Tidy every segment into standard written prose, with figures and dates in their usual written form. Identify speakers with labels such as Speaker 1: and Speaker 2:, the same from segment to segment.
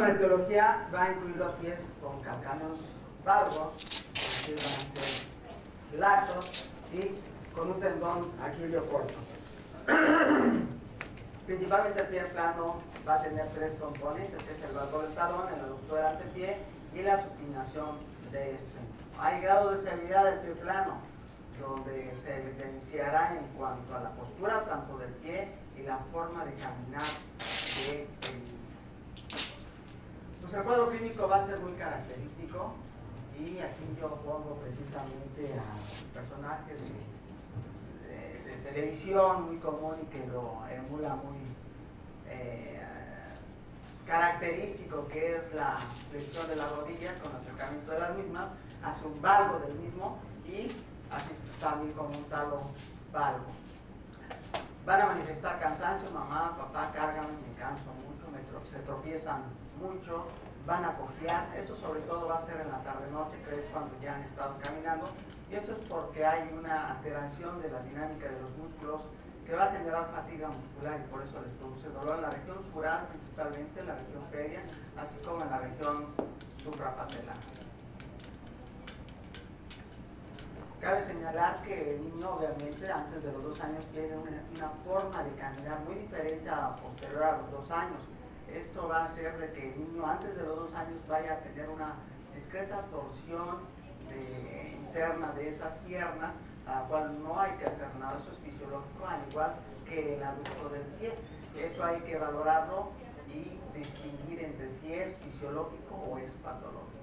Speaker 1: la etiología va a incluir los pies con calcáneos valgos, es decir, van a ser laxos y con un tendón aquilio corto. Principalmente el pie plano va a tener tres componentes, que es el valgo del talón, el aductor del antepié y la supinación de este. Hay grado de severidad del pie plano, donde se evidenciará en cuanto a la postura tanto del pie y la forma de caminar de pues el cuadro clínico va a ser muy característico, y aquí yo pongo precisamente a personajes de televisión muy común y que lo emula muy característico, que es la flexión de la rodilla con acercamiento de las mismas hacia un valgo del mismo, y así también como un talo valgo. Van a manifestar cansancio, mamá, papá, cárgame, me canso mucho, se tropiezan mucho, van a cojear. Eso sobre todo va a ser en la tarde-noche, que es cuando ya han estado caminando, y esto es porque hay una alteración de la dinámica de los músculos que va a generar fatiga muscular, y por eso les produce dolor en la región sural, principalmente en la región pedia, así como en la región suprapatelar. Cabe señalar que el niño, obviamente, antes de los 2 años tiene una forma de caminar muy diferente a la posterior a los 2 años. Esto va a hacer de que el niño antes de los 2 años vaya a tener una discreta torsión interna de esas piernas, a la cual no hay que hacer nada, eso es fisiológico, al igual que el aducto del pie. Eso hay que valorarlo y distinguir entre si es fisiológico o es patológico.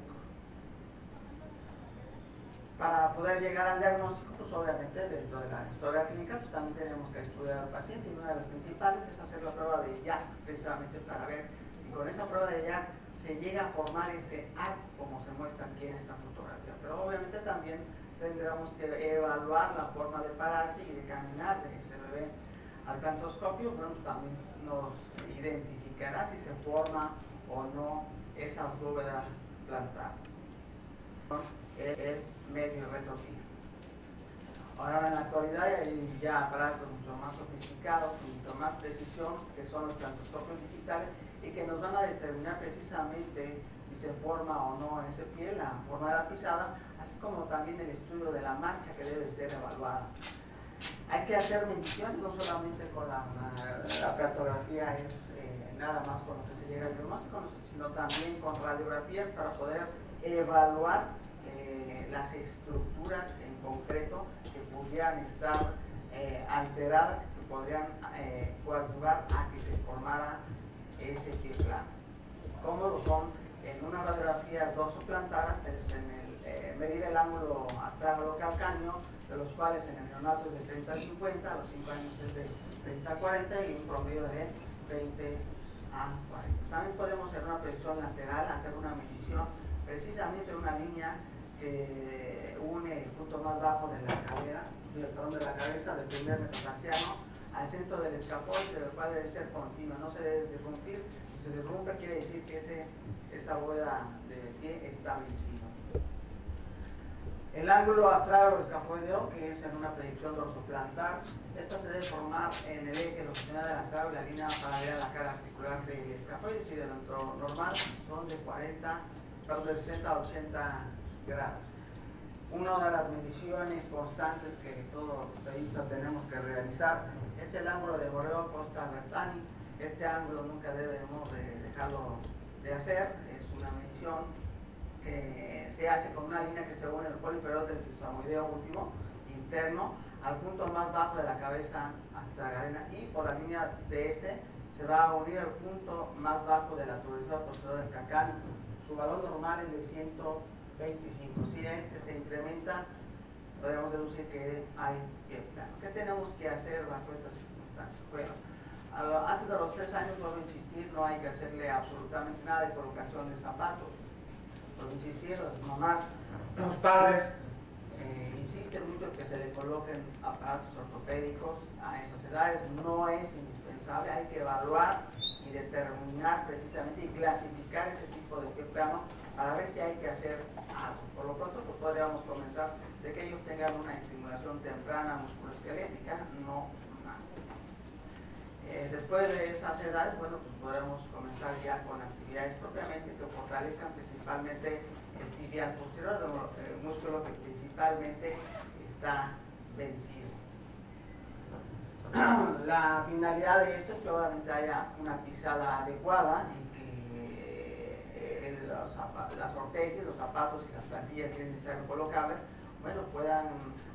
Speaker 1: Para poder llegar al diagnóstico, pues obviamente dentro de la historia clínica, pues también tenemos que estudiar al paciente, y una de las principales es hacer la prueba de YAC, precisamente para ver si con esa prueba de YAC se llega a formar ese arco como se muestra aquí en esta fotografía. Pero obviamente también tendremos que evaluar la forma de pararse y de caminar de ese bebé. Al cantoscopio, bueno, también nos identificará si se forma o no esas bóvedas plantares. El medio retorcido. Ahora en la actualidad hay ya aparatos mucho más sofisticados, mucho más precisión, que son los cantoscopios digitales, y que nos van a determinar precisamente si se forma o no en ese pie la forma de la pisada, así como también el estudio de la marcha que debe ser evaluada. Hay que hacer mediciones, no solamente con la cartografía, es nada más con lo que se llega al diagnóstico, sino también con radiografías para poder evaluar las estructuras en concreto que pudieran estar alteradas, que podrían coadyuvar a que se formara ese pie plano. ¿Cómo lo son? En una radiografía dorsoplantar es en medir el ángulo astrágalo-calcáneo, de los cuales en el neonato es de 30 a 50, a los 5 años es de 30 a 40 y un promedio de 20 a 40. También podemos hacer una proyección lateral, hacer una medición precisamente una línea que une el punto más bajo de la cadera, de la cabeza del primer metatarsiano al centro del escafoide, el cual debe ser continuo, no se debe derrumpir. Si se derrumpe quiere decir que esa bóveda de pie está vencido. El ángulo astrágalo-escafoideo, que es en una proyección dorsoplantar, esta se debe formar en el eje longitudinal del astrágalo y la línea paralela a la cara articular del escafoide, y de lo normal son de 60 a 80 grados. Una de las mediciones constantes que todos los pedistas tenemos que realizar es el ángulo de Borrego Costa Bertani. Este ángulo nunca debemos dejarlo de hacer, es una medición que se hace con una línea que se une el poliperote del sesamoideo último interno al punto más bajo de la cabeza hasta la galena, y por la línea de se va a unir el punto más bajo de la tuberosidad posterior del calcáneo. Su valor normal es de 125. Si se incrementa, podemos deducir que hay pie plano. ¿Qué tenemos que hacer bajo estas circunstancias? Bueno, antes de los 3 años, vuelvo a insistir, no hay que hacerle absolutamente nada de colocación de zapatos. Vuelvo a insistir, las mamás, los padres insisten mucho que se le coloquen aparatos ortopédicos a esas edades. No es indispensable, hay que evaluar y determinar precisamente y clasificar ese tipo de pie plano para ver si hay que hacer algo. Por lo pronto, pues podríamos comenzar de que ellos tengan una estimulación temprana musculoesquelética, no más. Después de esas edades, bueno, pues podemos comenzar ya con actividades propiamente que fortalezcan principalmente el tibial posterior, el músculo que principalmente está vencido. La finalidad de esto es que obviamente haya una pisada adecuada y que las ortesis, los zapatos y las plantillas, si es necesario colocarlas, bueno, puedan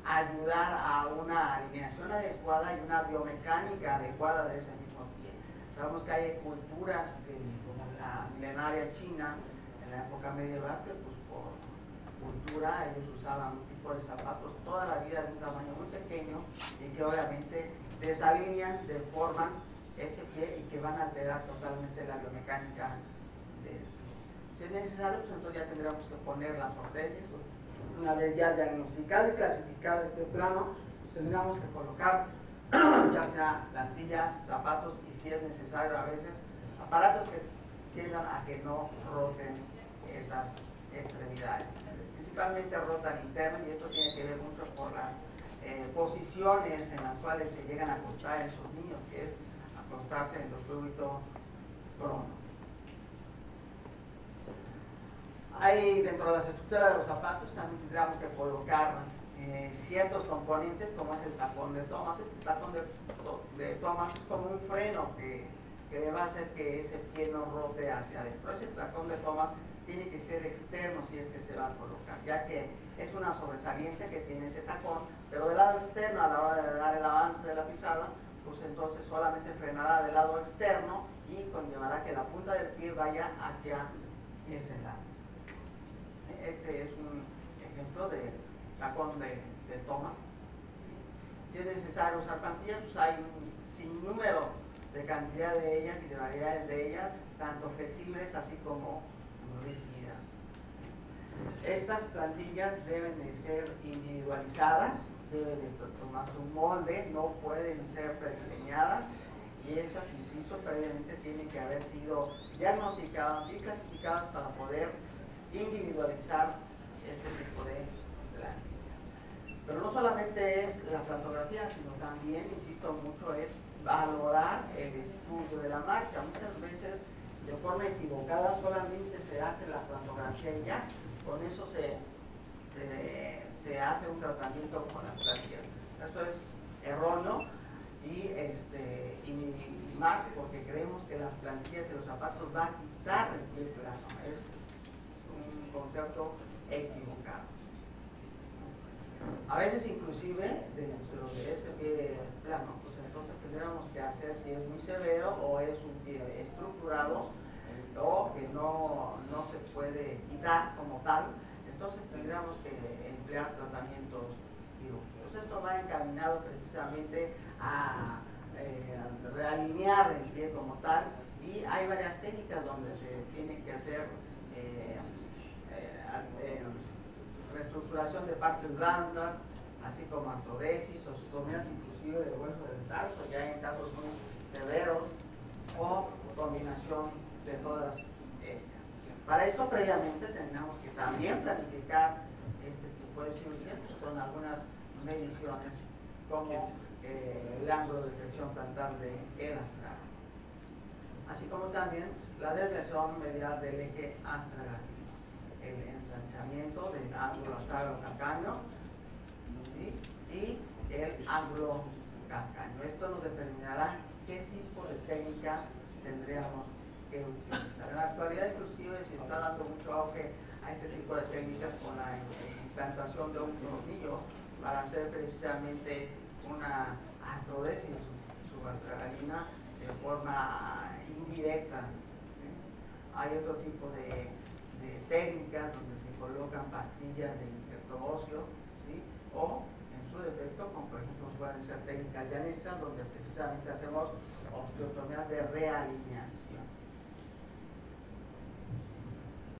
Speaker 1: ayudar a una alineación adecuada y una biomecánica adecuada de ese mismo pie. Sabemos que hay culturas como la milenaria china en la época medieval que pues por cultura ellos usaban un tipo de zapatos toda la vida de un tamaño muy pequeño y que obviamente desalinean, deforman ese pie y que van a alterar totalmente la biomecánica del pie. Si es necesario, pues entonces ya tendríamos que poner las ortesis. Una vez ya diagnosticado y clasificado este plano, tendríamos que colocar ya sea plantillas, zapatos y si es necesario a veces aparatos que tiendan a que no roten esas extremidades. Principalmente rotan interno y esto tiene que ver mucho por las posiciones en las cuales se llegan a acostar esos niños, que es acostarse en el cúbito prono. Hay dentro de las estructuras de los zapatos también tendríamos que colocar ciertos componentes como es el tacón de Thomas. Este tacón de Thomas es como un freno que va a hacer que ese pie no rote hacia adentro. Ese tacón de Thomas tiene que ser externo si es que se va a colocar, ya que es una sobresaliente que tiene ese tacón, pero del lado externo a la hora de dar el avance de la pisada, pues entonces solamente frenará del lado externo y conllevará que la punta del pie vaya hacia ese lado. Este es un ejemplo de tacón de Thomas. Si es necesario usar plantillas, pues hay un sinnúmero de cantidad de ellas y de variedades de ellas, tanto flexibles así como rígidas. Estas plantillas deben de ser individualizadas, deben de tomar su molde, no pueden ser prediseñadas y estas, insisto, previamente tienen que haber sido diagnosticadas y clasificadas para poder individualizar este tipo de plantillas. Pero no solamente es la plantografía, sino también, insisto mucho, es valorar el estudio de la marca. Muchas veces de forma equivocada solamente se hace la plantografía y ya, con eso se hace un tratamiento con las plantillas. Eso es erróneo y más porque creemos que las plantillas y los zapatos van a quitar el pie plano. Es un concepto equivocado. A veces inclusive dentro de ese pie plano, pues entonces tendríamos que hacer si es muy severo o es un pie estructurado o que no se puede quitar como tal, entonces tendríamos que emplear tratamientos quirúrgicos. Esto va encaminado precisamente a realinear el pie como tal y hay varias técnicas donde se tiene que hacer reestructuración de partes blandas, así como artrodesis o ostomías inclusive de hueso del tarso, ya en casos muy severos, o combinación de todas ellas. Para esto previamente tenemos que también planificar este tipo de cirugías pues, con algunas mediciones como el ángulo de flexión plantar del astragal, así como también la desviación medial del eje astragal, el ensanchamiento del ángulo astragal-calcáneo, ¿sí? Y el ángulo calcáneo. Esto nos determinará qué tipo de técnica tendríamos que utilizar. En la actualidad inclusive se está dando mucho auge a este tipo de técnicas con la implantación de un tornillo para hacer precisamente una artrodesis subastragalina de forma indirecta. ¿Sí? Hay otro tipo de técnicas donde se colocan pastillas de injerto óseo, ¿sí? O en su defecto, como por ejemplo pueden ser técnicas llanistas donde precisamente hacemos osteotomías de realineación.